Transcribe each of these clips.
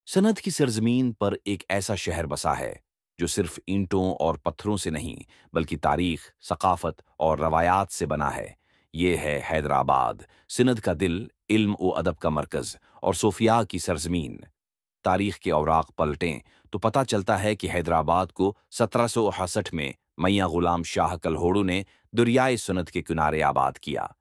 सनद की सरजमीन पर एक ऐसा शहर बसा है जो सिर्फ ईंटों और पत्थरों से नहीं बल्कि तारीख, सकाफत और रवायात से बना है। ये है हैदराबाद, सिंध का दिल, इल्म व अदब का मरकज और सोफिया की सरजमीन। तारीख के औराक पलटें तो पता चलता है कि हैदराबाद को 1768 में मियां गुलाम शाह कलहोड़ू ने दरियाए सुनद के किनारे आबाद किया।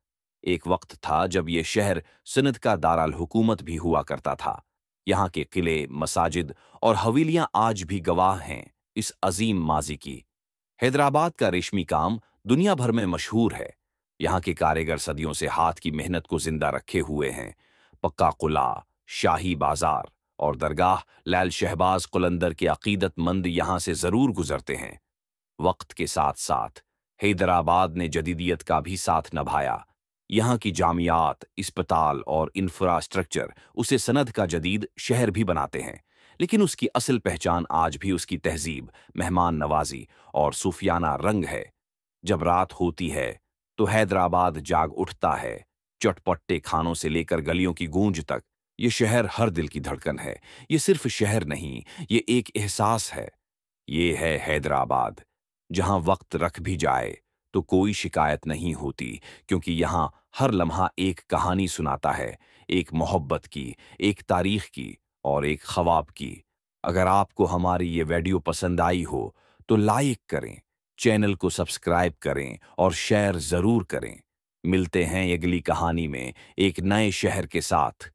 एक वक्त था जब यह शहर सिंध का दाराल हुकूमत भी हुआ करता था। यहाँ के किले, मसाजिद और हवेलियां आज भी गवाह हैं इस अजीम माजी की। हैदराबाद का रेशमी काम दुनिया भर में मशहूर है। यहाँ के कारीगर सदियों से हाथ की मेहनत को जिंदा रखे हुए हैं। पक्का कुला, शाही बाजार और दरगाह लाल शहबाज कुलंदर के अकीदतमंद यहाँ से जरूर गुजरते हैं। वक्त के साथ साथ हैदराबाद ने जदीदियत का भी साथ निभाया। यहाँ की जामियात, अस्पताल और इंफ्रास्ट्रक्चर उसे सनद का जदीद शहर भी बनाते हैं। लेकिन उसकी असल पहचान आज भी उसकी तहजीब, मेहमान नवाजी और सूफियाना रंग है। जब रात होती है तो हैदराबाद जाग उठता है। चटपटे खानों से लेकर गलियों की गूंज तक ये शहर हर दिल की धड़कन है। ये सिर्फ शहर नहीं, ये एक एहसास है। ये है हैदराबाद, जहां वक्त रख भी जाए तो कोई शिकायत नहीं होती, क्योंकि यहां हर लम्हा एक कहानी सुनाता है, एक मोहब्बत की, एक तारीख की और एक ख्वाब की। अगर आपको हमारी ये वीडियो पसंद आई हो तो लाइक करें, चैनल को सब्सक्राइब करें और शेयर जरूर करें। मिलते हैं अगली कहानी में एक नए शहर के साथ।